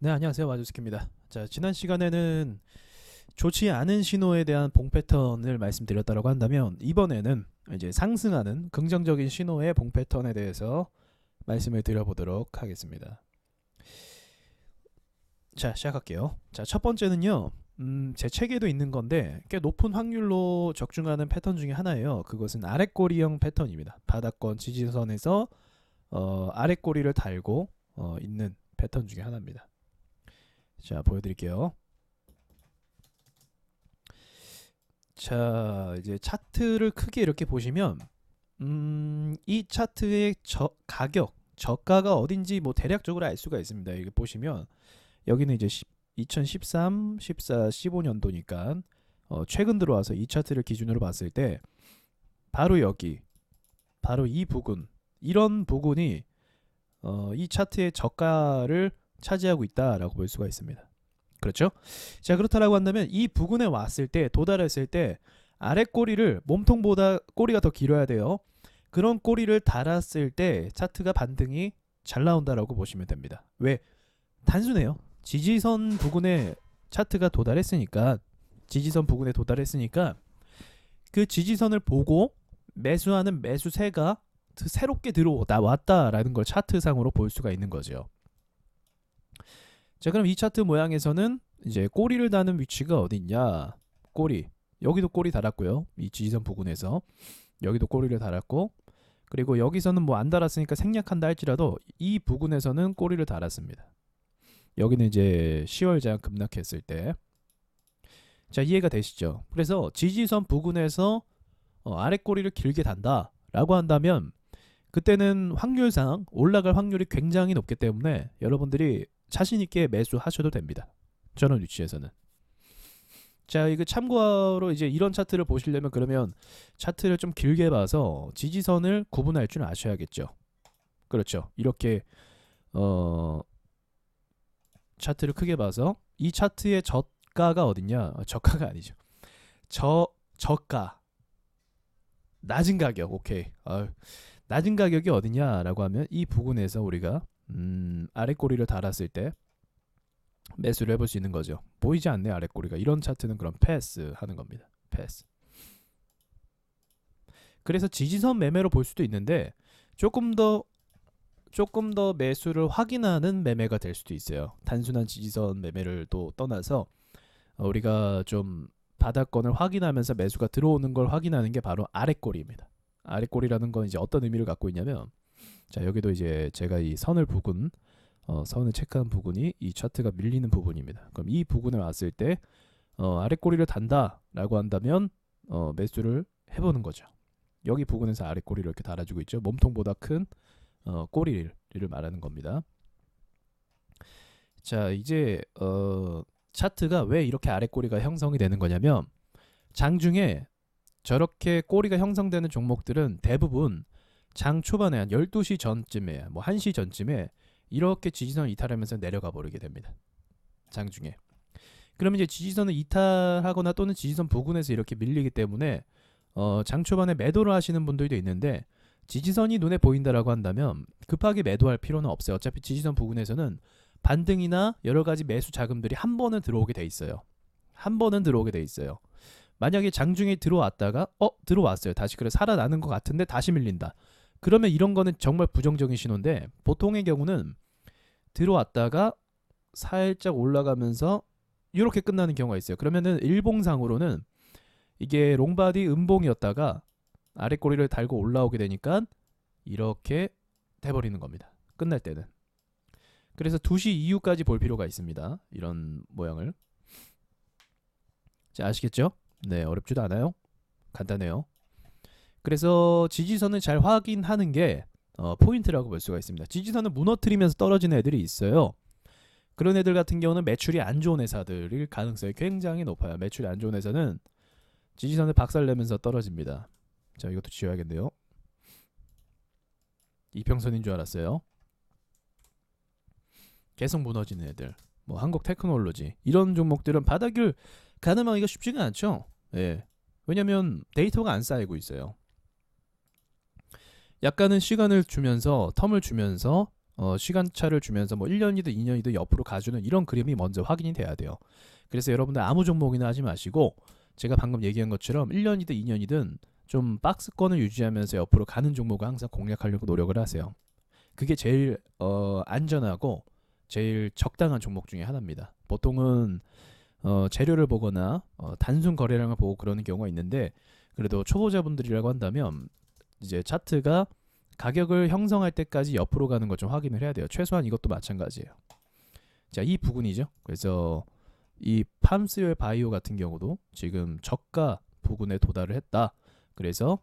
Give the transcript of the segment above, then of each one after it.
네, 안녕하세요. 와주스키입니다. 자, 지난 시간에는 좋지 않은 신호에 대한 봉 패턴을 말씀드렸다고 한다면 이번에는 이제 상승하는 긍정적인 신호의 봉 패턴에 대해서 말씀을 드려보도록 하겠습니다. 자, 시작할게요. 자, 첫 번째는요. 제 책에도 있는 건데 꽤 높은 확률로 적중하는 패턴 중에 하나예요. 그것은 아랫꼬리형 패턴입니다. 바닥권 지지선에서 아랫꼬리를 달고 있는 패턴 중에 하나입니다. 자, 보여드릴게요. 자, 이제 차트를 크게 이렇게 보시면 이 차트의 저가가 어딘지 뭐 대략적으로 알 수가 있습니다. 여기 보시면 여기는 이제 2013, 14, 15년도니까 최근 들어와서 이 차트를 기준으로 봤을 때 바로 여기, 바로 이 부분, 이런 부분이 이 차트의 저가를 차지하고 있다라고 볼 수가 있습니다. 그렇죠? 자, 그렇다라고 한다면 이 부근에 왔을 때, 도달했을 때 아래 꼬리를 몸통보다 꼬리가 더 길어야 돼요. 그런 꼬리를 달았을 때 차트가 반등이 잘 나온다라고 보시면 됩니다. 왜? 단순해요. 지지선 부근에 차트가 도달했으니까, 지지선 부근에 도달했으니까 그 지지선을 보고 매수하는 매수세가 새롭게 왔다라는 걸 차트상으로 볼 수가 있는 거죠. 자, 그럼 이 차트 모양에서는 이제 꼬리를 다는 위치가 어딨냐? 꼬리. 여기도 꼬리 달았고요. 이 지지선 부근에서 여기도 꼬리를 달았고, 그리고 여기서는 뭐 안 달았으니까 생략한다 할지라도 이 부근에서는 꼬리를 달았습니다. 여기는 이제 10월장 급락했을 때. 자, 이해가 되시죠? 그래서 지지선 부근에서 아래 꼬리를 길게 단다라고 한다면 그때는 확률상 올라갈 확률이 굉장히 높기 때문에 여러분들이 자신 있게 매수하셔도 됩니다. 저런 위치에서는. 자, 이거 참고로 이제 이런 차트를 보시려면 그러면 차트를 좀 길게 봐서 지지선을 구분할 줄 아셔야겠죠. 그렇죠. 이렇게 차트를 크게 봐서 이 차트의 저가가 어딨냐? 저가가 아니죠. 저가 낮은 가격. 오케이. 낮은 가격이 어디냐라고 하면 이 부분에서 우리가 아랫꼬리를 달았을 때 매수를 해볼 수 있는 거죠. 보이지 않네 아랫꼬리가. 이런 차트는 그럼 패스 하는 겁니다. 패스. 그래서 지지선 매매로 볼 수도 있는데 조금 더 매수를 확인하는 매매가 될 수도 있어요. 단순한 지지선 매매를 또 떠나서 우리가 좀 바닥권을 확인하면서 매수가 들어오는 걸 확인하는 게 바로 아랫꼬리입니다. 아랫꼬리라는 건 이제 어떤 의미를 갖고 있냐면, 자, 여기도 이제 제가 이 선을 체크한 부분이 이 차트가 밀리는 부분입니다. 그럼 이 부분에 왔을 때 아랫꼬리를 단다라고 한다면 매수를 해보는 거죠. 여기 부분에서 아랫꼬리를 이렇게 달아주고 있죠. 몸통보다 큰 꼬리를 말하는 겁니다. 자, 이제 차트가 왜 이렇게 아랫꼬리가 형성이 되는 거냐면, 장중에 저렇게 꼬리가 형성되는 종목들은 대부분 장 초반에 한 12시 전쯤에 뭐 1시 전쯤에 이렇게 지지선을 이탈하면서 내려가 버리게 됩니다. 장중에. 그러면 이제 지지선을 이탈하거나 또는 지지선 부근에서 이렇게 밀리기 때문에 장 초반에 매도를 하시는 분들도 있는데, 지지선이 눈에 보인다라고 한다면 급하게 매도할 필요는 없어요. 어차피 지지선 부근에서는 반등이나 여러 가지 매수 자금들이 한 번은 들어오게 돼 있어요. 한 번은 들어오게 돼 있어요. 만약에 장중에 들어왔다가 들어왔어요. 다시 그래 살아나는 것 같은데 다시 밀린다. 그러면 이런 거는 정말 부정적인 신호인데, 보통의 경우는 들어왔다가 살짝 올라가면서 이렇게 끝나는 경우가 있어요. 그러면은 일봉상으로는 이게 롱바디 음봉이었다가 아랫꼬리를 달고 올라오게 되니까 이렇게 돼버리는 겁니다. 끝날 때는. 그래서 2시 이후까지 볼 필요가 있습니다. 이런 모양을. 자, 아시겠죠? 네, 어렵지도 않아요. 간단해요. 그래서 지지선을 잘 확인하는 게 포인트라고 볼 수가 있습니다. 지지선을 무너뜨리면서 떨어지는 애들이 있어요. 그런 애들 같은 경우는 매출이 안 좋은 회사들일 가능성이 굉장히 높아요. 매출이 안 좋은 회사는 지지선을 박살내면서 떨어집니다. 자, 이것도 지워야겠네요. 이평선인 줄 알았어요. 계속 무너지는 애들, 뭐 한국테크놀로지, 이런 종목들은 바닥을 가늠하기가 쉽지가 않죠. 예. 왜냐면 데이터가 안 쌓이고 있어요. 약간은 시간을 주면서, 텀을 주면서 시간차를 주면서 뭐 1년이든 2년이든 옆으로 가주는 이런 그림이 먼저 확인이 돼야 돼요. 그래서 여러분들 아무 종목이나 하지 마시고 제가 방금 얘기한 것처럼 1년이든 2년이든 좀 박스권을 유지하면서 옆으로 가는 종목을 항상 공략하려고 노력을 하세요. 그게 제일 안전하고 제일 적당한 종목 중에 하나입니다. 보통은 재료를 보거나 단순 거래량을 보고 그러는 경우가 있는데 그래도 초보자분들이라고 한다면 이제 차트가 가격을 형성할 때까지 옆으로 가는 걸 좀 확인을 해야 돼요. 최소한 이것도 마찬가지예요. 자, 이 부분이죠. 그래서 이 팜스웰 바이오 같은 경우도 지금 저가 부근에 도달을 했다. 그래서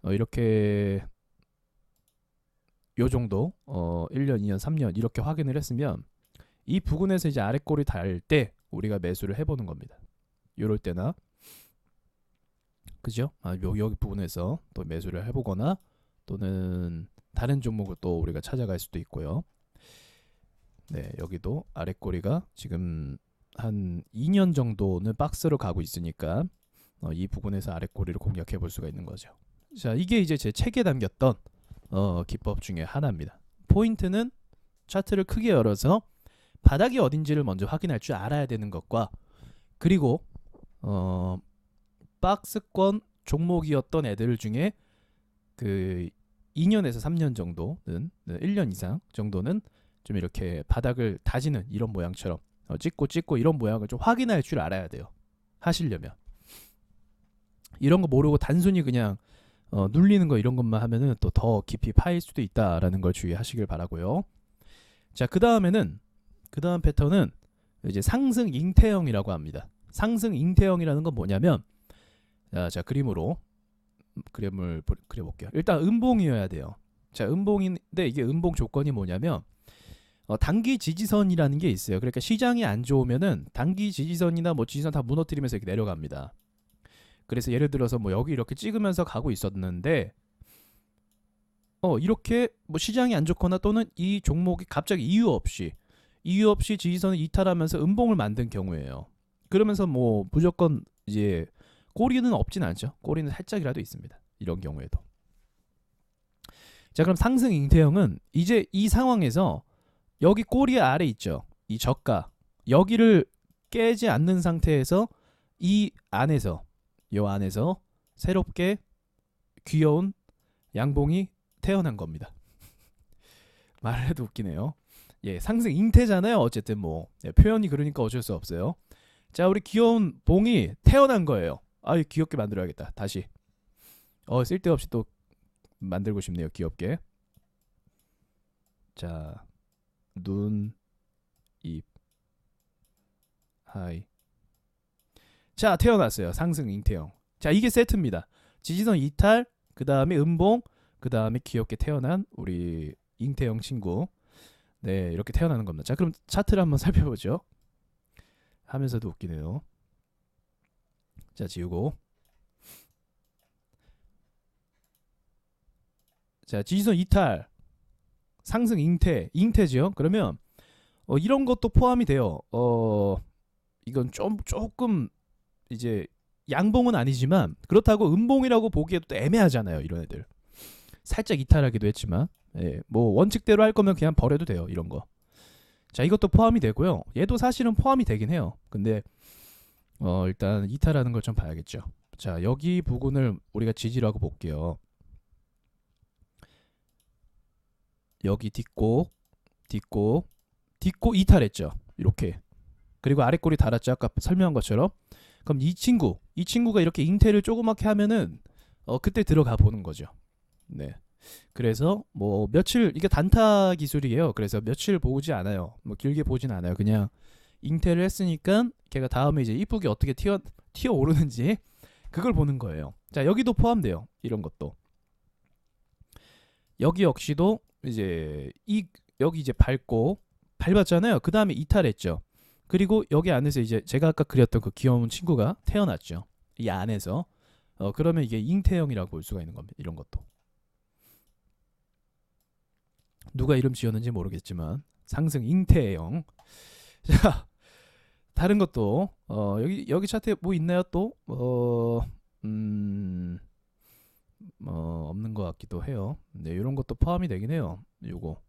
이렇게 요 정도 1년, 2년, 3년 이렇게 확인을 했으면 이 부근에서 이제 아래꼬리 닿을 때 우리가 매수를 해보는 겁니다. 요럴 때나 그죠? 여기 부분에서 또 매수를 해보거나 또는 다른 종목을 또 우리가 찾아갈 수도 있고요. 네, 여기도 아래꼬리가 지금 한 2년 정도는 박스로 가고 있으니까 이 부분에서 아래꼬리를 공략해 볼 수가 있는 거죠. 자, 이게 이제 제 책에 담겼던 기법 중에 하나입니다. 포인트는 차트를 크게 열어서 바닥이 어딘지를 먼저 확인할 줄 알아야 되는 것과 그리고 박스권 종목이었던 애들 중에 그 2년에서 3년 정도는 1년 이상 정도는 좀 이렇게 바닥을 다지는 이런 모양처럼 찍고 이런 모양을 좀 확인할 줄 알아야 돼요. 하시려면 이런 거 모르고 단순히 그냥 눌리는 거 이런 것만 하면은 또 더 깊이 파일 수도 있다라는 걸 주의하시길 바라고요. 자, 그 다음 패턴은 이제 상승 잉태형이라고 합니다. 상승 잉태형이라는 건 뭐냐면 자 그림을 그려볼게요. 일단 음봉이어야 돼요. 자, 음봉인데 이게 음봉 조건이 뭐냐면 단기 지지선이라는 게 있어요. 그러니까 시장이 안 좋으면은 단기 지지선이나 뭐 지지선 다 무너뜨리면서 이렇게 내려갑니다. 그래서 예를 들어서 뭐 여기 이렇게 찍으면서 가고 있었는데 이렇게 뭐 시장이 안 좋거나 또는 이 종목이 갑자기 이유 없이 지지선을 이탈하면서 음봉을 만든 경우예요. 그러면서 뭐 무조건 이제 꼬리는 없진 않죠. 꼬리는 살짝이라도 있습니다. 이런 경우에도. 자, 그럼 상승 잉태형은 이제 이 상황에서 여기 꼬리 아래 있죠. 이 저가 여기를 깨지 않는 상태에서 요 안에서 새롭게 귀여운 양봉이 태어난 겁니다. 말해도 웃기네요. 예, 상승 잉태잖아요. 어쨌든 뭐 표현이 그러니까 어쩔 수 없어요. 자, 우리 귀여운 봉이 태어난 거예요. 귀엽게 만들어야겠다. 다시. 쓸데없이 또 만들고 싶네요. 귀엽게. 자, 눈, 입, 하이. 자, 태어났어요. 상승 잉태형. 자, 이게 세트입니다. 지지선 이탈, 그 다음에 음봉, 그 다음에 귀엽게 태어난 우리 잉태형 친구. 네, 이렇게 태어나는 겁니다. 자, 그럼 차트를 한번 살펴보죠. 하면서도 웃기네요. 자, 지우고. 자, 지지선 이탈, 상승 잉태죠. 그러면 이런 것도 포함이 돼요. 이건 조금 이제 양봉은 아니지만 그렇다고 음봉이라고 보기에도 또 애매하잖아요. 이런 애들 살짝 이탈하기도 했지만 뭐 원칙대로 할 거면 그냥 버려도 돼요. 이런 거. 자, 이것도 포함이 되고요. 얘도 사실은 포함이 되긴 해요. 근데 일단 이탈하는 걸 좀 봐야겠죠. 자, 여기 부분을 우리가 지지라고 볼게요. 여기 딛고 이탈했죠. 이렇게. 그리고 아래꼬리 달았죠. 아까 설명한 것처럼. 그럼 이 친구가 이렇게 잉태를 조그맣게 하면은 그때 들어가 보는 거죠. 네. 그래서 뭐 며칠 이게 단타 기술이에요. 그래서 며칠 보지 않아요. 뭐 길게 보진 않아요. 그냥 잉태를 했으니까 걔가 다음에 이제 이쁘게 어떻게 튀어 오르는지 그걸 보는 거예요. 자, 여기도 포함돼요. 이런 것도. 여기 역시도 이제 여기 이제 밟았잖아요. 그 다음에 이탈했죠. 그리고 여기 안에서 이제 제가 아까 그렸던 그 귀여운 친구가 태어났죠. 이 안에서. 그러면 이게 잉태형이라고 볼 수가 있는 겁니다. 이런 것도. 누가 이름 지었는지 모르겠지만 상승 잉태형. 자, 다른 것도 여기 차트에 뭐 있나요 또? 없는 것 같기도 해요. 네, 이런 것도 포함이 되긴 해요. 요거.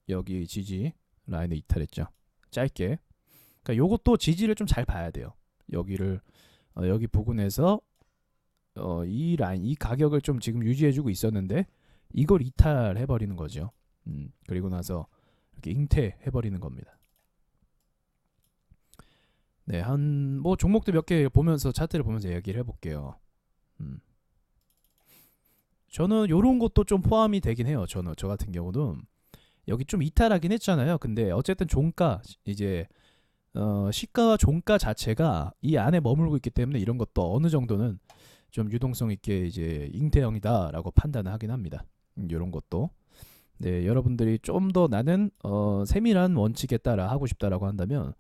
여기 지지 라인을 이탈했죠. 짧게. 그러니까 요것도 지지를 좀 잘 봐야 돼요. 여기를 여기 부근에서 이 라인, 이 가격을 좀 지금 유지해주고 있었는데 이걸 이탈해버리는 거죠. 그리고 나서 이렇게 잉태해버리는 겁니다. 네, 한 뭐 종목들 몇 개 보면서 차트를 보면서 얘기를 해볼게요. 저는 요런 것도 좀 포함이 되긴 해요. 저 같은 경우는 여기 좀 이탈하긴 했잖아요. 근데 어쨌든 종가 이제 시가와 종가 자체가 이 안에 머물고 있기 때문에 이런 것도 어느 정도는 좀 유동성 있게 이제 잉태형이다라고 판단을 하긴 합니다. 이런 것도. 네, 여러분들이 좀 더 나는 세밀한 원칙에 따라 하고 싶다라고 한다면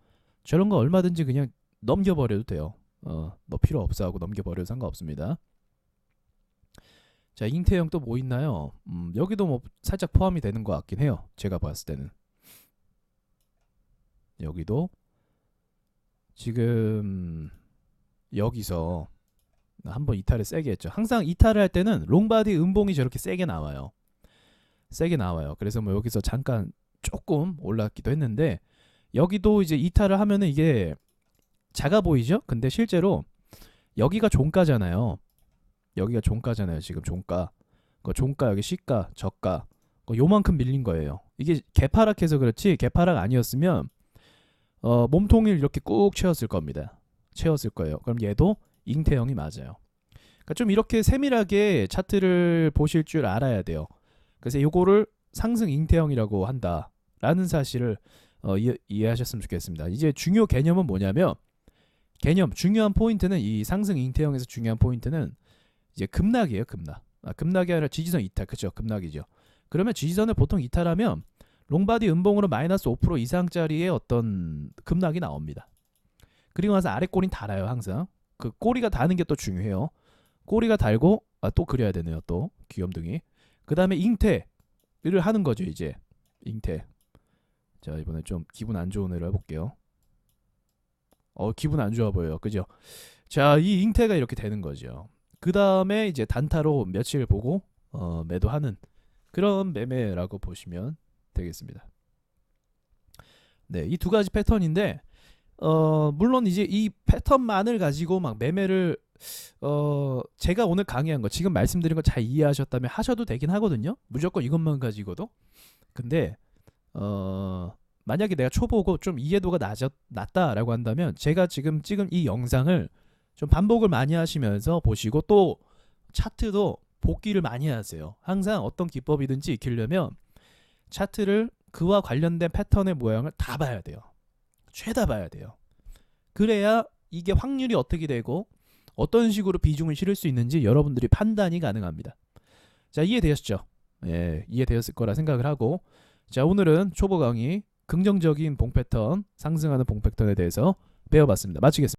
저런 거 얼마든지 그냥 넘겨버려도 돼요. 너 필요 없어 하고 넘겨버려도 상관없습니다. 자, 잉태형 또 뭐 있나요? 여기도 뭐 살짝 포함이 되는 것 같긴 해요. 제가 봤을 때는. 여기도 지금 여기서 한번 이탈을 세게 했죠. 항상 이탈을 할 때는 롱바디 음봉이 저렇게 세게 나와요. 세게 나와요. 그래서 뭐 여기서 잠깐 조금 올랐기도 했는데 여기도 이제 이탈을 하면은 이게 작아 보이죠? 근데 실제로 여기가 종가잖아요. 여기가 종가잖아요. 지금 종가. 그 종가 여기 시가, 저가. 요만큼 밀린 거예요. 이게 개파락해서 그렇지 개파락 아니었으면 몸통을 이렇게 꾹 채웠을 겁니다. 채웠을 거예요. 그럼 얘도 잉태형이 맞아요. 그러니까 좀 이렇게 세밀하게 차트를 보실 줄 알아야 돼요. 그래서 요거를 상승 잉태형이라고 한다라는 사실을 이해하셨으면 좋겠습니다. 이제 중요 개념은 뭐냐면 중요한 포인트는 이 상승 잉태형에서 중요한 포인트는 이제 급락이에요. 급락이 아니라 지지선 이탈. 그렇죠. 급락이죠. 그러면 지지선을 보통 이탈하면 롱바디 음봉으로 마이너스 5% 이상짜리의 어떤 급락이 나옵니다. 그리고 나서 아래 꼬리는 달아요. 항상. 그 꼬리가 다는 게 또 중요해요. 꼬리가 달고 또 그려야 되네요. 또 귀염둥이. 그 다음에 잉태를 하는 거죠. 이제 잉태. 자, 이번에 좀 기분 안 좋은 애를 해볼게요. 기분 안 좋아 보여요. 그죠? 자, 이 잉태가 이렇게 되는 거죠. 그 다음에 이제 단타로 며칠 보고 매도하는 그런 매매라고 보시면 되겠습니다. 네, 이 두 가지 패턴인데 물론 이제 이 패턴만을 가지고 막 매매를 제가 오늘 강의한 거 지금 말씀드린 거 잘 이해하셨다면 하셔도 되긴 하거든요. 무조건 이것만 가지고도. 근데 만약에 내가 초보고 좀 이해도가 낮다라고 한다면 제가 지금 찍은 이 영상을 좀 반복을 많이 하시면서 보시고 또 차트도 복기를 많이 하세요. 항상 어떤 기법이든지 익히려면 차트를 그와 관련된 패턴의 모양을 다 봐야 돼요. 죄다 봐야 돼요. 그래야 이게 확률이 어떻게 되고 어떤 식으로 비중을 실을 수 있는지 여러분들이 판단이 가능합니다. 자, 이해되셨죠? 예, 이해되었을 거라 생각을 하고 자, 오늘은 초보 강의 긍정적인 봉 패턴, 상승하는 봉 패턴에 대해서 배워봤습니다. 마치겠습니다.